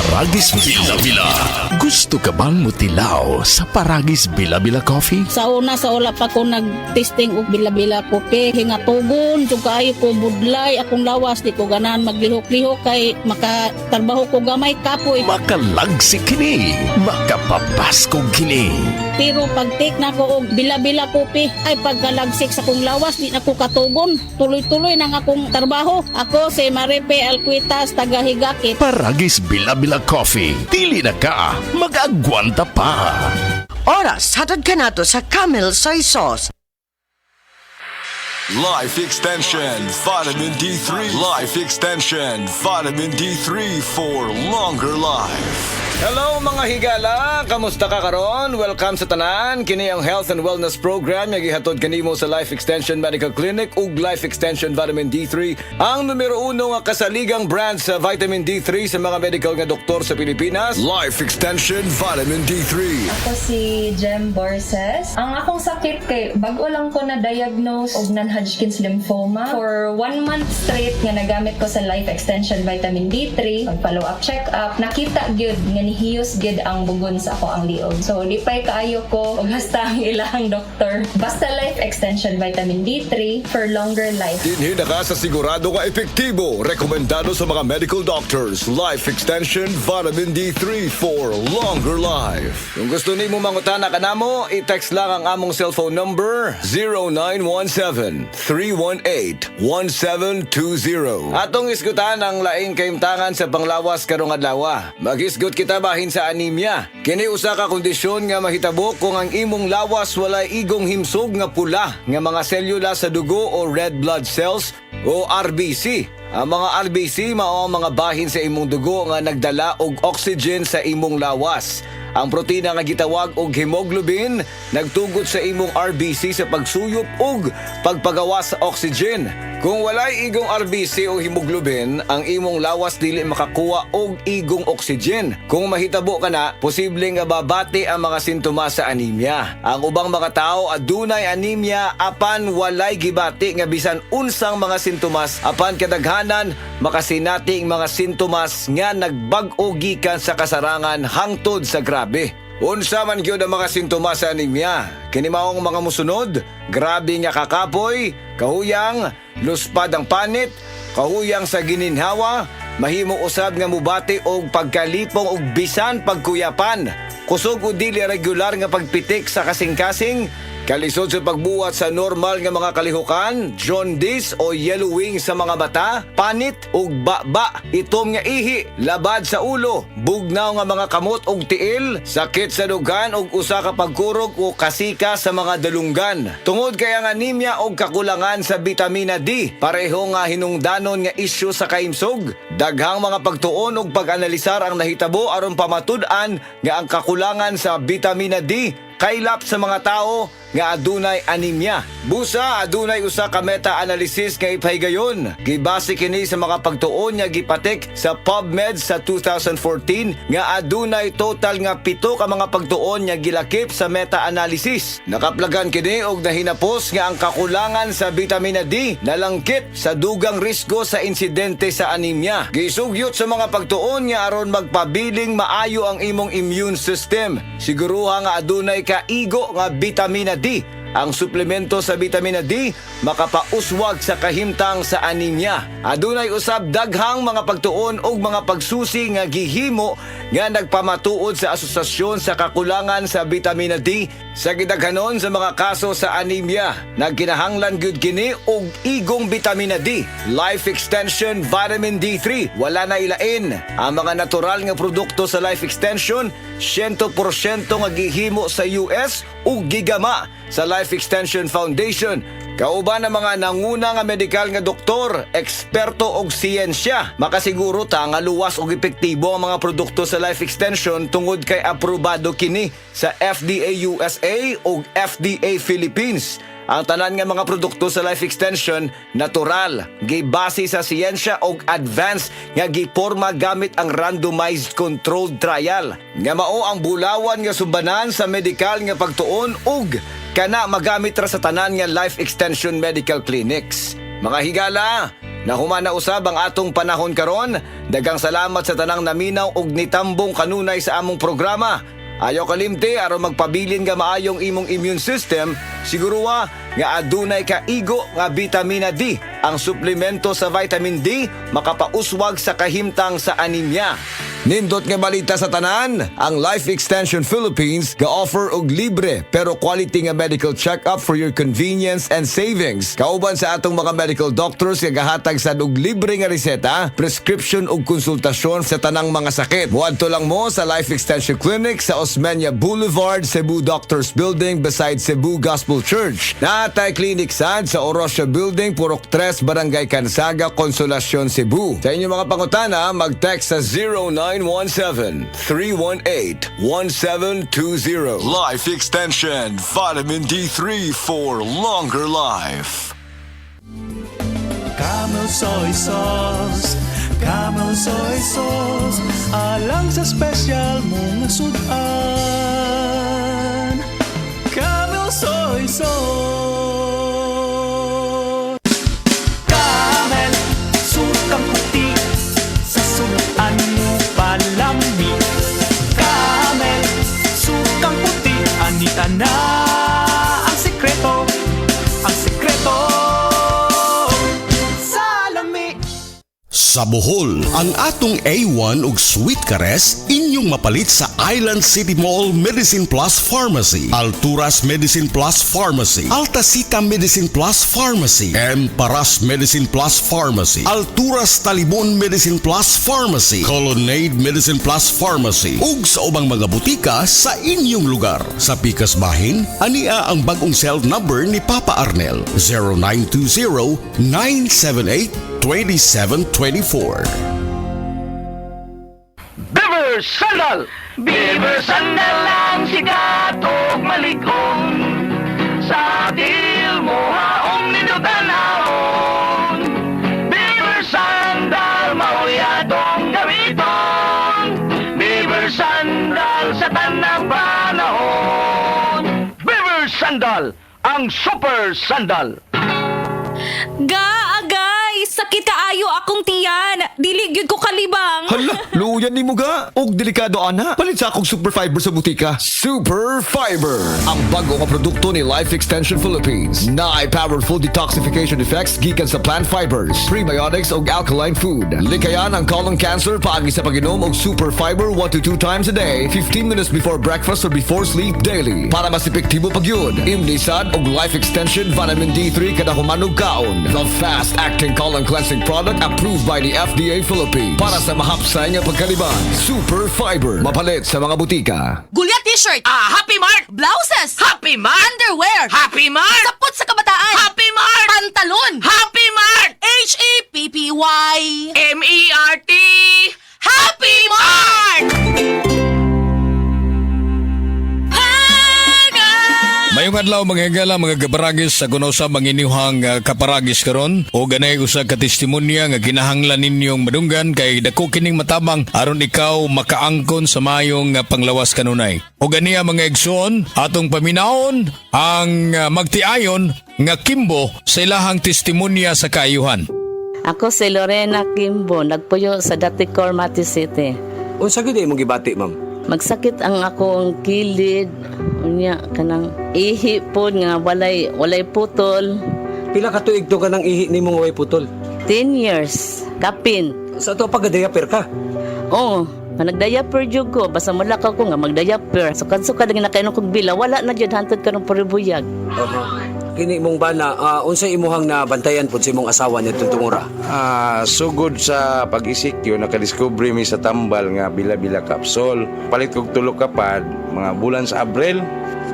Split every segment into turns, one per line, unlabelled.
Paragis Bila-Bila. Gusto ka bang mutilaw sa Paragis Bila-Bila Coffee?
Sa wala pa ko nag-testing og bila-bila ko pe hingatugon jud kaayo ko budlay akong lawas di ko ganahan maglihok-lihok kay makatrabaho ko gamay kapoy.
Makalagsik kini, makapapasko kini.
Pero pag take na ko og bila-bila ko pe ay pagkalagsik sa kong lawas di na ko katugon. Tuloy-tuloy nang akong trabaho. Ako si Maripe Alquitas taga Higakit.
Paragis Bila-Bila Coffee. Dili na ka, mag-agwanta pa.
Oras, hatad ka na to sa Camel Soy Sauce.
Life Extension Vitamin D3. Life Extension Vitamin D3 for longer life.
Hello mga higala! Kamusta ka karon? Welcome sa tanan. Kini ang Health and Wellness Program nga gihatod kanimo sa Life Extension Medical Clinic ug Life Extension Vitamin D3, ang numero 1 nga kasaligang brand sa vitamin D3 sa mga medical nga doktor sa Pilipinas.
Life Extension Vitamin D3.
Ako si Jem Borses. Ang akong sakit kay bago lang ko na-diagnose og non-Hodgkin's lymphoma. For 1 month straight nga nagamit ko sa Life Extension Vitamin D3, pag-follow-up check-up, nakita gyud nga nihiyos gyud ang bugon sa ako ang liog. So lipay kaayo ko og hasta ang ilang doktor. Basta Life Extension Vitamin D3 for longer life.
Dinhi na ka sa sigurado nga epektibo. Rekomendado sa mga medical doctors. Life Extension Vitamin D3 for longer life.
Kung gusto nimo mangutana kanamo, i-text lang ang among cellphone number 0917-318-1720. Atong isgutan ang laing kaimtangan sa panglawas karong adlaw. Mag-isgut kita bahin sa anemia. Kini usa ka kondisyon nga mahitabo kung ang imong lawas walay igong himsog nga pula nga mga selula sa dugo o red blood cells o RBC. Ang mga RBC mao ang mga bahin sa imong dugo nga nagdala og oxygen sa imong lawas. Ang protina nga gitawag og hemoglobin nagtugot sa imong RBC sa pagsuyop og pagpagawa sa oxygen. Kung walay igong RBC o hemoglobin, ang imong lawas dili makakuha og igong oxygen. Kung mahitabo ka na, posibleng babati ang mga sintomas sa anemia. Ang ubang mga tao adunay anemia apan walay gibati nga bisan unsang mga sintomas apan kadaghanan makasinati mga sintomas nga nagbag-o gikan sa kasarangan hangtod sa grabe. Unsa man gyud ang mga sintomas sa anemia? Kini maong mga musunod: grabe nga kakapoy, kahuyang, luspad ang panit, kahuyang sa gininhawa, mahimo usab nga mubati og pagkalipong og bisan pagkuyapan, kusog o dili regular nga pagpitik sa kasing-kasing, kalisod sa pagbuhat sa normal nga mga kalihukan, jaundice o yellowing sa mga mata, panit ug baba, itom nga ihi, labad sa ulo, bugnaw nga mga kamot ug tiil, sakit sa dugan ug usa ka pagkurog o kasika sa mga dalunggan. Tungod kay ang anemia og kakulangan sa bitamina D, pareho nga hinungdanon nga isyu sa kaimsog. Daghang mga pagtuon ug pag-analisar ang nahitabo aron pamatud-an nga ang kakulangan sa bitamina D kaylap sa mga tao nga adunay anemia. Busa adunay usa ka meta-analysis nga ipaygayon. Gibase kini sa mga pagtuon nga gipatik sa PubMed sa 2014 nga adunay total nga 7 ka mga pagtuon nga gilakip sa meta-analysis. Nakaplagan kini og nahinapos nga ang kakulangan sa vitamina D nalangkit sa dugang risgo sa insidente sa anemia. Gisugyot sa mga pagtuon nga aron magpabiling maayo ang imong immune system. Siguruha nga adunay kaigo nga vitamina D. Ang suplemento sa vitamina D makapauswag sa kahimtang sa anemia. Adunay usab daghang mga pagtuon ug mga pagsusi nga gihimo nga nagpamatuod sa asosasyon sa kakulangan sa vitamina D sa gidaghanon sa mga kaso sa anemia. Nagkinahanglan gyud kini og igong vitamina D. Life Extension Vitamin D3 wala na ilain. Ang mga natural nga produkto sa Life Extension 100% nga gihimo sa US ug gigama sa Life Extension Foundation. Kauban ng mga nanguna nga medikal nga doktor, eksperto og siyensya, makasiguro ta nga luwas og epektibo ang mga produkto sa Life Extension tungod kay aprobado kini sa FDA USA ug FDA Philippines. Ang tanan nga mga produkto sa Life Extension natural, gibase sa siyensya ug advanced nga giporma gamit ang randomized controlled trial. Nga mao ang bulawan nga subanan sa medikal nga pagtuon ug kana magamit ra sa tanan nga Life Extension Medical Clinics. Mga higala, Nahumana usab ang atong panahon karon. Daghang salamat sa tanang naminaw ug nitambong kanunay sa among programa. Ayaw kalimti aron magpabilin nga maayong imong immune system, siguruwa nga adunay kaigo nga vitamina D. Ang suplemento sa vitamin D makapauswag sa kahimtang sa anemia. Nindot nga balita sa tanan, ang Life Extension Philippines ga-offer og libre pero quality nga medical check-up for your convenience and savings. Kauban sa atong mga medical doctors nga gahatag sad og libre nga reseta, prescription ug konsultasyon sa tanang mga sakit. Muadto lang mo sa Life Extension Clinic sa Osmeña Boulevard, Cebu Doctors Building beside Cebu Gospel Church. Naatay clinic sad sa Orosio Building, Purok 3, Barangay Cansaga, Consolacion, Cebu. Sa inyong mga pangutana, mag-text sa 0917-318-1720.
Life Extension Vitamin D3 for longer life.
Camel soy sauce, Camel soy sauce, alang sa special mong sudan. Camel soy sauce. Camel, sukang puti, sa sudan mo palami. Camel, sukang puti, anita na ang sekreto, ang sekreto.
Sa Bohol, ang atong A1 ug Sweet Caress inyong mapalit sa Island City Mall Medicine Plus Pharmacy, Alturas Medicine Plus Pharmacy, Altasita Medicine Plus Pharmacy, Emparas Medicine Plus Pharmacy, Alturas Talibon Medicine Plus Pharmacy, Colonnade Medicine Plus Pharmacy, ug sa ubang mga butika sa inyong lugar. Sa Pikas Bahin, ania ang bagong cell number ni Papa Arnel, 0920-978-2724.
Beaver Sandal! Beaver Sandal ang sikat og maligong sa til mo haong ninutanahon. Beaver Sandal mauyadong gamiton. Beaver Sandal sa tanang panahon. Beaver Sandal, ang super sandal.
Agay! Sakit kaayo akong tiyan! Dili gyud ko kalibang!
Hala, luyan ni mo ga. Og delikado ana. Palit sa akong Super Fiber sa butika. Super Fiber, ang bago nga produkto ni Life Extension Philippines. Naay powerful detoxification effects gikan sa plant fibers, prebiotics ug alkaline food. Likayan ang colon cancer paagi sa pag-inom og Super Fiber 1 to 2 times a day, 15 minutes before breakfast or before sleep daily. Para mas epektibo pagyud, imnisad og Life Extension Vitamin D3 kada humanog kaon. The fast-acting colon cleansing product approved by the FDA Philippines. Para sa mahapsay nga pagkaliban, Super Fiber. Mapalit sa mga butika.
Gulya t-shirt. Happy Mart. Blouses. Happy Mart. Underwear. Happy Mart. Sapot sa kabataan. Happy Mart. Pantalon. Happy Mart. Happy Mart. Happy Mart.
Mayong adlaw mga higala mga kaparagis sa kuno sa manginihang kaparagis karon o ganay usa ka testimonya nga kinahanglan ninyong madunggan kay dako kining matabang aron ikaw makaangkon sa mayong panglawas kanunay. O ganiya mga igsoon atong paminaon ang magtiayon nga kimbo sa ilahang testimonya sa kaayuhan.
Ako si Lorena Kimbo, nagpuyo sa Daticor, Mati City.
Unsa gyud imong gibati, ma'am?
Magsakit ang akong kilid, unya kanang ihi pod nga walay putol.
Pila ka tuig to ka nang ihi nimong way putol?
10 years, kapin.
Sa to pagadiaper ka?
Oo, nagdiaper jud ko, basta mulak ako nga magdiaper. Sukad-sukad nga nakainom kog bila, wala na jud hantod karong puribuyag.
Kini mong bana, unsay imuhang nabantayan pod sa imong asawa nitong tungura?
Sugod sa pag-isikyo, nakadiscovery mi sa tambal nga bila-bila kapsol. Palit kog tulo kapad, mga bulan sa Abril.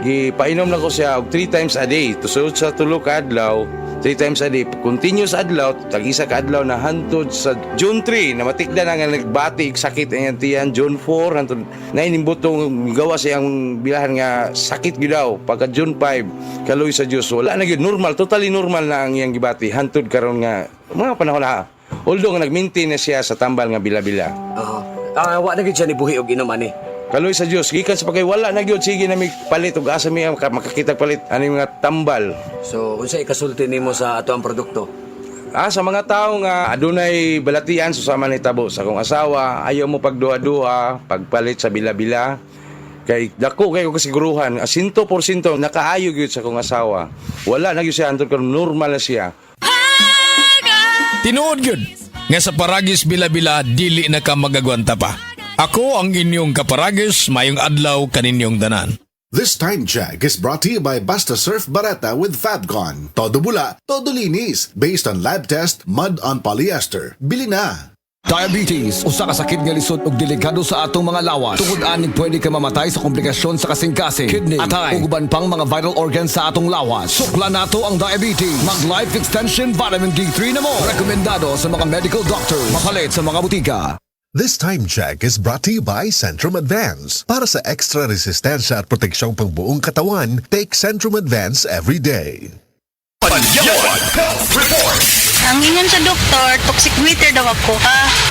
Gipainom na ko siya og 3 times a day. Tusod sa tulo ka adlaw, 3 times a day. Continuous adlaw, tag-isa ka adlaw na hantod sa June 3, na matikda na nga nagbati sakit ang tiyan. June 4, hantod na inimbutong gawa siyang bilahan nga sakit gyud daw. Pagka June 5, kaloy sa Dios, wala na gyud, normal, totally normal na ang iyang gibati. Hantod karon nga mga panahon na. Although nga nag-maintain na siya sa tambal nga bila-bila.
Wa na gyud siya nibuhi og inom ani.
Kaloy sa Dios, gikan sa pagkay wala na gyud, sige na mi palit og asa mi makakita palit ani mga tambal.
So unsa ikasulti nimo sa ato ang produkto?
Sa mga tao nga adunay balatian susama ni tabo sa akong asawa, ayaw mo pagduha-duha, pagpalit sa bila-bila. Kay dako kay ko kasiguruhan, 100% nakaayo gyud sa akong asawa. Wala na gyud siya antod karon normal na siya.
Tinuod gyud nga sa paragis bila-bila dili na ka magagwanta pa. Ako ang inyong kaparagis, mayong adlaw kaninyong tanan.
This time check is brought to you by Basta Surf Barata with Fabcon. Todo bula, todo linis. Based on lab test, mud on polyester. Bili na!
Diabetes, usa ka sakit nga lisod ug delikado sa atong mga lawas. Tungod anig pwede ka mamatay sa komplikasyon sa kasing-kasing, kidney, atay, ug uban pang mga vital organs sa atong lawas. Sukla nato ang diabetes. Mag Life Extension Vitamin D3 na mo. Rekomendado sa mga medical doctor. Mapalit sa mga butika.
This time check is brought to you by Centrum Advance. Para sa extra resistensya at proteksyong pangbuong katawan, take Centrum Advance every day.
Panyawan Health Report.
Ang ingon sa doktor, toxic goiter daw ako.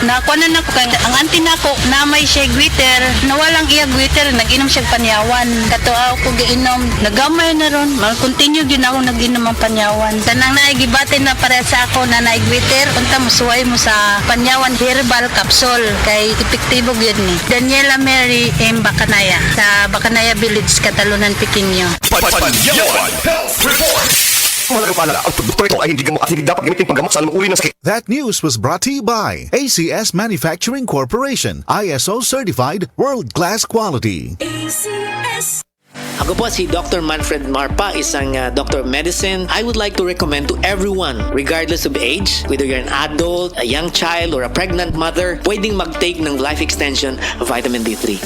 Nakuha na ako, ang auntie na ako, na may siya goiter, nawalang iya goiter, nag-inom siya panyawan. Kato ako giinom, nagamay na ron, mag-continue din ako nag-inom ang panyawan. Tanang naigibatin na para sa ako na naigwitter, unta musuway mo sa panyawan herbal capsule, kay epektibo yun ni. Daniela Mary M. Bacanaya, sa Bacanaya Village, Catalunan, Pequeño.
Panyawan Health Report.
That news was brought to you by ACS Manufacturing Corporation, ISO certified world-class quality.
ACS. Ako po si Dr. Manfred Marpa, isang doctor of medicine. I would like to recommend to everyone, regardless of age, whether you're an adult, a young child, or a pregnant mother, pwedeng mag-take ng life extension vitamin D3.